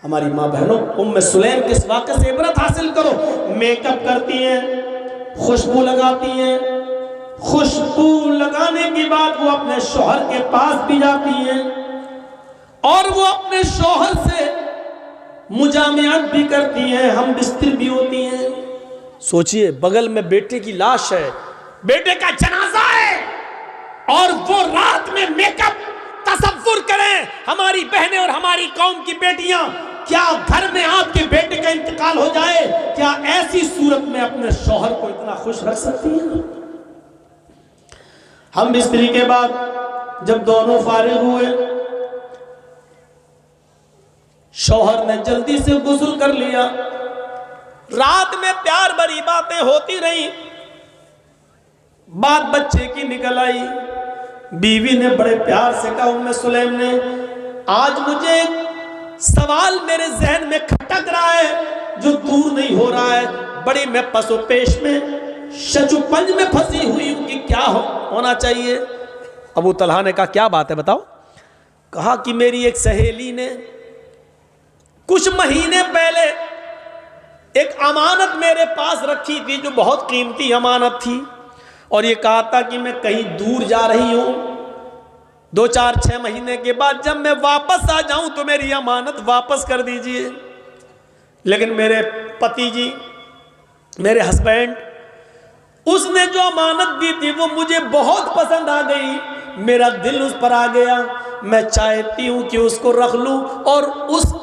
ہماری ماں بہنوں ام سلیم کے اس واقعے سے عبرت حاصل کرو. میک اپ کرتی ہیں, خوشبو لگاتی ہیں, خوشبو لگانے کے بعد وہ اپنے شوہر کے پاس بھی جاتی ہیں اور وہ اپنے شوہر سے مجامعت بھی کرتی ہیں, ہم بستر بھی ہوتی ہیں. سوچئے بغل میں بیٹے کی لاش ہے, بیٹے کا جنازہ ہے, اور وہ رات میں میک اپ. تصور کریں ہماری بہنیں اور ہماری قوم کی بیٹیاں, کیا گھر میں آپ کے بیٹے کا انتقال ہو جائے, کیا ایسی صورت میں اپنے شوہر کو اتنا خوش رکھ سکتی ہیں؟ ہم بستری کے بعد جب دونوں فارغ ہوئے, شوہر نے جلدی سے غسل کر لیا. رات میں پیار بھری باتیں ہوتی رہی, بات بچے کی نکل آئی. بیوی نے بڑے پیار سے کہا, ام سلیم نے, آج مجھے ایک سوال میرے ذہن میں کھٹک رہا ہے جو دور نہیں ہو رہا ہے. بڑی میں پس و پیش میں شچ و پنج میں پھنسی ہوئی ہوں کہ کیا ہونا چاہیے. ابو طلحہ نے کہا کیا بات ہے بتاؤ. کہا کہ میری ایک سہیلی نے کچھ مہینے پہلے ایک امانت میرے پاس رکھی تھی جو بہت قیمتی امانت تھی, اور یہ کہا تھا کہ میں کہیں دور جا رہی ہوں, 2-4-6 مہینے کے بعد جب میں واپس آ جاؤں تو میری امانت واپس کر دیجئے. لیکن میرے پتی جی, میرے ہسبینڈ, اس نے جو امانت دی تھی وہ مجھے بہت پسند آ گئی, میرا دل اس پر آ گیا, میں چاہتی ہوں کہ اس کو رکھ لوں اور اس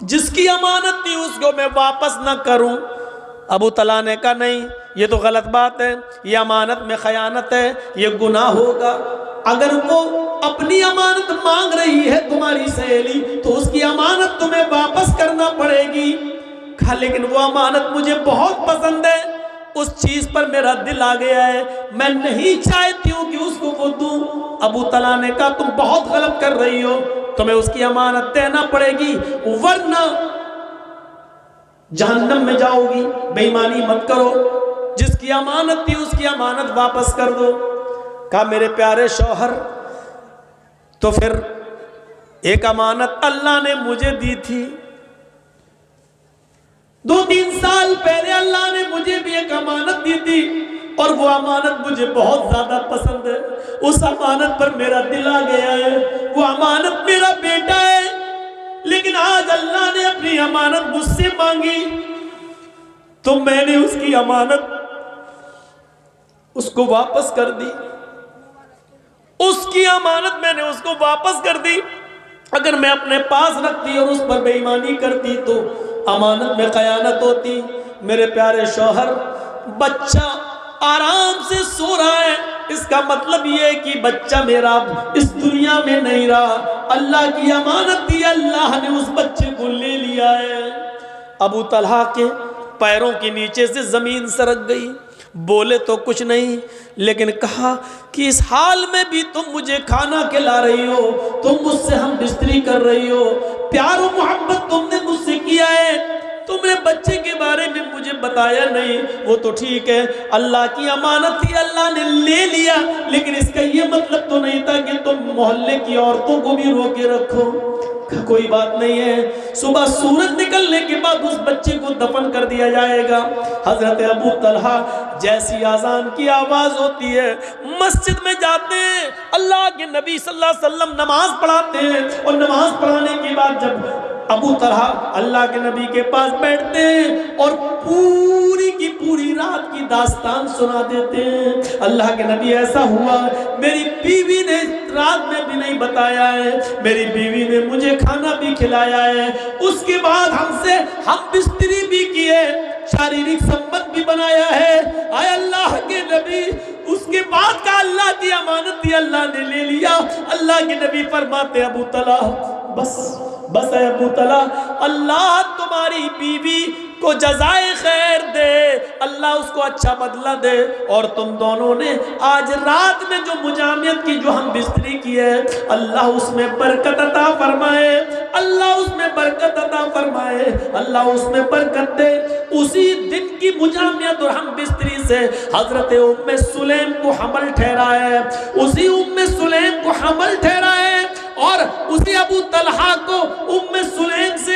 جس کی امانت تھی اس کو میں واپس نہ کروں. ابو طلحہ نے کہا نہیں, یہ تو غلط بات ہے, یہ امانت میں خیانت ہے, یہ گناہ ہوگا. اگر وہ اپنی امانت مانگ رہی ہے تمہاری سہیلی تو اس کی امانت تمہیں واپس کرنا پڑے گی. کہا لیکن وہ امانت مجھے بہت پسند ہے, اس چیز پر میرا دل آ گیا ہے, میں نہیں چاہتی ہوں کہ اس کو وہ دوں. ابو طلحہ نے کہا تم بہت غلط کر رہی ہو, تمہیں اس کی امانت دینا پڑے گی ورنہ جہنم میں جاؤ گی. بے ایمانی مت کرو, جس کی امانت تھی اس کی امانت واپس کر دو. کہا میرے پیارے شوہر, تو پھر ایک امانت اللہ نے مجھے دی تھی, 2-3 سال پہلے اللہ نے مجھے بھی ایک امانت دی تھی, اور وہ امانت مجھے بہت زیادہ پسند ہے. اس امانت پر میرا دل آ گیا ہے, وہ امانت میرا بیٹا ہے, لیکن آج اللہ نے اپنی امانت مجھ سے مانگی تو میں نے اس کی امانت اس کو واپس کر دی. اس کی امانت میں نے اس کو واپس کر دی. اگر میں اپنے پاس رکھتی اور اس پر بے ایمانی کرتی تو امانت میں خیانت ہوتی. میرے پیارے شوہر, بچہ آرام سے سو رہا ہے, اس کا مطلب یہ ہے کہ بچہ میرا اس دنیا میں نہیں رہا, اللہ کی امانت تھی, اللہ نے اس بچے کو لے لیا ہے. ابو طلحہ کے پیروں کے نیچے سے زمین سرک گئی, بولے تو کچھ نہیں, لیکن کہا کہ اس حال میں بھی تم مجھے کھانا کھلا رہی ہو, تم مجھ سے ہم بستری کر رہی ہو, پیار و محبت تم نے مجھ سے کیا ہے, تم نے بچے کے بارے میں مجھے بتایا نہیں. وہ تو ٹھیک ہے, اللہ کی امانت تھی, اللہ نے لے لیا, لیکن اس کا یہ مطلب تو نہیں تھا کہ تم محلے کی عورتوں کو بھی روکے رکھو. کوئی بات نہیں ہے, صبح سورج نکلنے کے بعد اس بچے کو دفن کر دیا جائے گا. حضرت ابو طلحہ جیسی اذان کی آواز ہوتی ہے مسجد میں جاتے ہیں, اللہ کے نبی صلی اللہ علیہ وسلم نماز پڑھاتے ہیں, اور نماز پڑھانے کے بعد جب ابو طلحہ اللہ کے نبی کے پاس بیٹھتے ہیں اور پوری کی پوری رات کی داستان سنا دیتے ہیں. اللہ کے نبی ایسا ہوا, میری بیوی نے رات میں بھی نہیں بتایا ہے, میری بیوی نے مجھے کھانا بھی کھلایا ہے, اس کے بعد ہم بستری بھی کیے, شاریرک سمبند بھی بنایا ہے. اے اللہ کے نبی, اس کے بعد کا اللہ کی امانت تھی, اللہ نے لے لیا. اللہ کے نبی فرماتے ابو طلحہ بس اے ابو طلحہ, اللہ تمہاری بیوی کو جزائے خیر دے, اللہ اس کو اچھا بدلہ دے, اور تم دونوں نے آج رات میں جو مجامعت کی, جو ہم بستری کی ہے, اللہ اس میں برکت عطا فرمائے, اللہ اس میں برکت عطا فرمائے, اللہ اس میں برکت دے. اسی دن کی مجامعت اور ہم بستری سے حضرت ام سلیم کو حمل ٹھہرا ہے, اسی ام سلیم کو حمل ٹھہرا ہے, اور اسی ابو طلحہ کو ام سلیم سے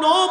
9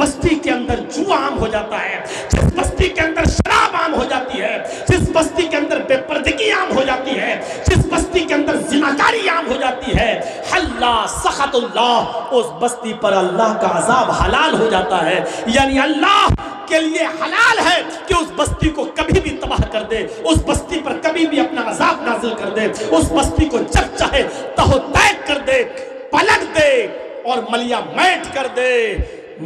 بستی کے اندر جوا عام ہو جاتا ہے، جس بستی کے اندر شراب عام ہو جاتی ہے، جس بستی کے اندر بے پردگی عام ہو جاتی ہے، جس بستی کے اندر زناکاری عام ہو جاتی ہے، حلا سخط اللہ، اس بستی پر اللہ کا عذاب حلال ہو جاتا ہے۔ یعنی اللہ کے لیے حلال ہے کہ اس بستی کو کبھی بھی تباہ کر دے، اس بستی پر کبھی بھی اپنا عذاب نازل کر دے، اس بستی کو جب چاہے تہو تیگ کر دے، پلٹ دے اور ملیا میٹ کر دے،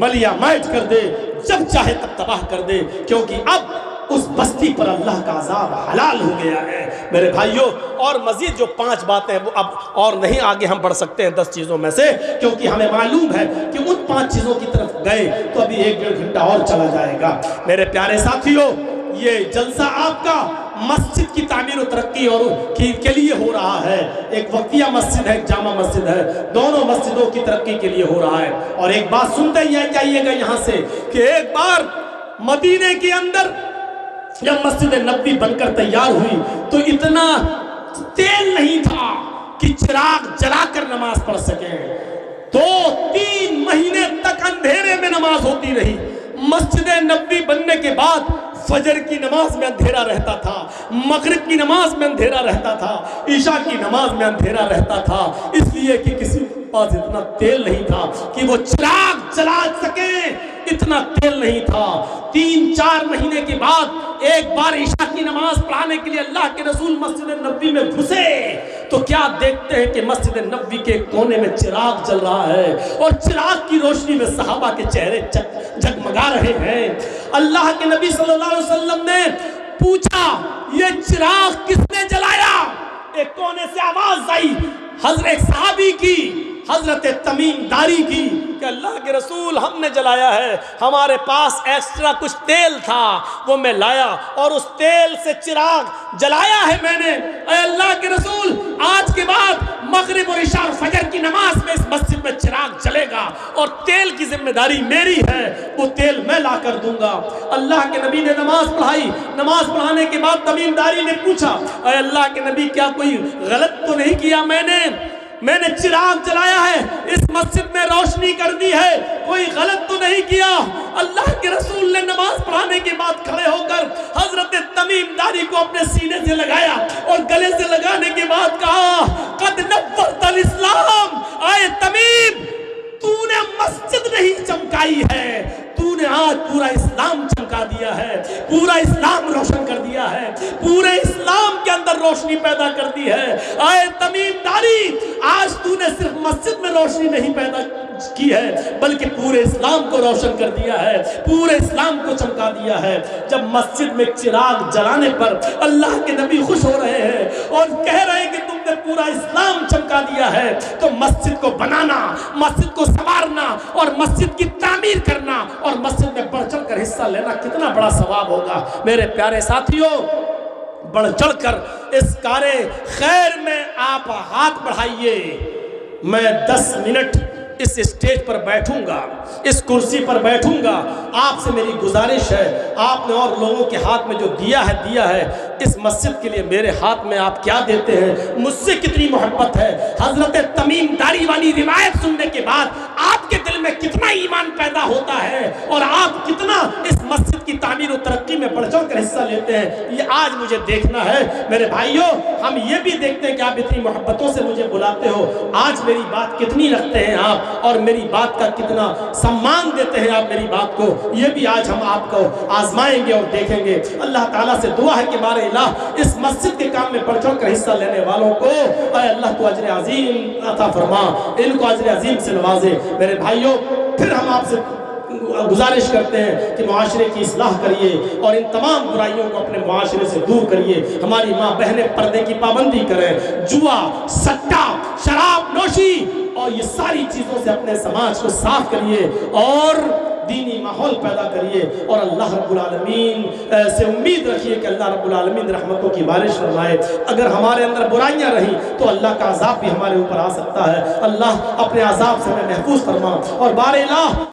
ملیا میٹ کر دے، جب چاہے تب تباہ کر دے، کیونکہ اب اس بستی پر اللہ کا عذاب حلال ہو گیا ہے۔ میرے بھائیوں، اور مزید جو 5 باتیں ہیں وہ اب اور نہیں آگے ہم بڑھ سکتے ہیں 10 چیزوں میں سے، کیونکہ ہمیں معلوم ہے کہ ان 5 چیزوں کی طرف گئے تو ابھی 1-1.5 گھنٹہ اور چلا جائے گا۔ میرے پیارے ساتھیوں، یہ جلسہ آپ کا مسجد کی تعمیر و ترقی اور کے لیے ہو رہا ہے۔ ایک وقتیہ مسجد ہے، ایک جامع مسجد ہے، دونوں مسجدوں کی ترقی کے لیے ہو رہا ہے۔ اور ایک بات سنتے ہی جائیے گا یہاں سے کہ ایک بار مدینے کے اندر جب مسجد نبوی بن کر تیار ہوئی تو اتنا تیل نہیں تھا کہ چراغ جلا کر نماز پڑھ سکیں۔ 2-3 مہینے تک اندھیرے میں نماز ہوتی رہی۔ مسجد نبوی بننے کے بعد فجر کی نماز میں اندھیرا رہتا تھا، مغرب کی نماز میں اندھیرا رہتا تھا، عشاء کی نماز میں اندھیرا رہتا تھا، اس لیے کہ کسی کے پاس اتنا تیل نہیں تھا کہ وہ چراغ جلا سکیں، اتنا تیل نہیں تھا۔ 3-4 مہینے کے بعد ایک بار عشاء کی نماز پڑھانے کے لیے اللہ کے رسول مسجد نبوی میں گھسے تو کیا دیکھتے ہیں کہ مسجد نبوی کے کونے میں چراغ جل رہا ہے اور چراغ کی روشنی میں صحابہ کے چہرے جگمگا رہے ہیں۔ اللہ کے نبی صلی اللہ علیہ وسلم نے پوچھا، یہ چراغ کس نے جلایا؟ ایک کونے سے آواز آئی، حضرت صحابی کی، حضرت تمیم داری کی، کہ اللہ کے رسول ہم نے جلایا ہے، ہمارے پاس ایکسٹرا کچھ تیل تھا وہ میں لایا اور اس تیل سے چراغ جلایا ہے میں نے۔ اے اللہ کے رسول، آج کے بعد مغرب اور عشاء اور فجر کی نماز میں اس مسجد میں چراغ جلے گا اور تیل کی ذمہ داری میری ہے، وہ تیل میں لا کر دوں گا۔ اللہ کے نبی نے نماز پڑھائی، نماز پڑھانے کے بعد تمیم داری نے پوچھا، اے اللہ کے نبی کیا کوئی غلط تو نہیں کیا میں نے چراغ جلایا ہے، اس مسجد میں روشنی کر دی ہے، کوئی غلط تو نہیں کیا؟ اللہ کے رسول نے نماز پڑھانے کے بعد کھڑے ہو کر حضرت تمیم داری کو اپنے سینے سے لگایا اور گلے سے لگانے کے بعد کہا، قد نورت الاسلام، اے تمیم، تو نے مسجد نہیں چمکائی ہے، تو نے آج پورا اسلام چمکا دیا ہے، پورا اسلام روشن کر دیا ہے، پورے اسلام کے اندر روشنی پیدا کر دی ہے۔ اے تمیم داری، آج تو نے صرف مسجد میں روشنی نہیں پیدا کی ہے بلکہ پورے اسلام کو روشن کر دیا ہے، پورے اسلام کو چمکا دیا ہے۔ جب مسجد میں چراغ جلانے پر اللہ کے نبی خوش ہو رہے ہیں اور کہہ رہے ہیں کہ تم نے پورا اسلام چمکا دیا ہے، تو مسجد کو بنانا، مسجد کو سنوارنا اور مسجد کی تعمیر کرنا اور مسجد میں بڑھ چڑھ کر حصہ لینا کتنا بڑا ثواب ہوگا۔ میرے پیارے ساتھیوں، بڑھ چڑھ کر اس کار خیر میں آپ ہاتھ بڑھائیے۔ میں 10 منٹ اس اسٹیج پر بیٹھوں گا، اس کرسی پر بیٹھوں گا، آپ سے میری گزارش ہے، آپ نے اور لوگوں کے ہاتھ میں جو دیا ہے، اس مسجد کے لیے میرے ہاتھ میں آپ کیا دیتے ہیں، مجھ سے کتنی محبت ہے۔ حضرت تمیم داری والی روایت سننے کے بعد آپ کے دل میں کتنا ایمان پیدا ہوتا ہے اور آپ کتنا اس مسجد کی تعمیر و ترقی میں بڑھ چڑھ کر حصہ لیتے ہیں، یہ آج مجھے دیکھنا ہے۔ میرے بھائیوں، ہم یہ بھی دیکھتے ہیں کہ آپ اتنی محبتوں سے مجھے بلاتے ہو، آج میری بات کتنی رکھتے ہیں آپ اور میری بات کا کتنا سمان دیتے ہیں آپ میری بات کو، یہ بھی آج ہم آپ کو آزمائیں گے اور دیکھیں گے۔ اللہ تعالیٰ سے دعا ہے کہ بارے الہ اس مسجد کے کام میں بڑھ چڑھ کر حصہ لینے والوں کو اے اللہ تو اجر عظیم عطا فرما، ان کو اجر عظیم سے نوازے۔ میرے بھائیوں، پھر ہم آپ سے گزارش کرتے ہیں کہ معاشرے کی اصلاح کریے اور ان تمام برائیوں کو اپنے معاشرے سے دور کریے۔ ہماری ماں بہنیں پردے کی پابندی کریں، جوا، سٹا، شراب نوشی اور یہ ساری چیزوں سے اپنے سماج کو صاف کریے اور دینی ماحول پیدا کریے، اور اللہ رب العالمین سے امید رکھیے کہ اللہ رب العالمین رحمتوں کی بارش فرمائے۔ اگر ہمارے اندر برائیاں رہیں تو اللہ کا عذاب بھی ہمارے اوپر آ سکتا ہے۔ اللہ اپنے عذاب سے ہمیں محفوظ فرما اور بار الہ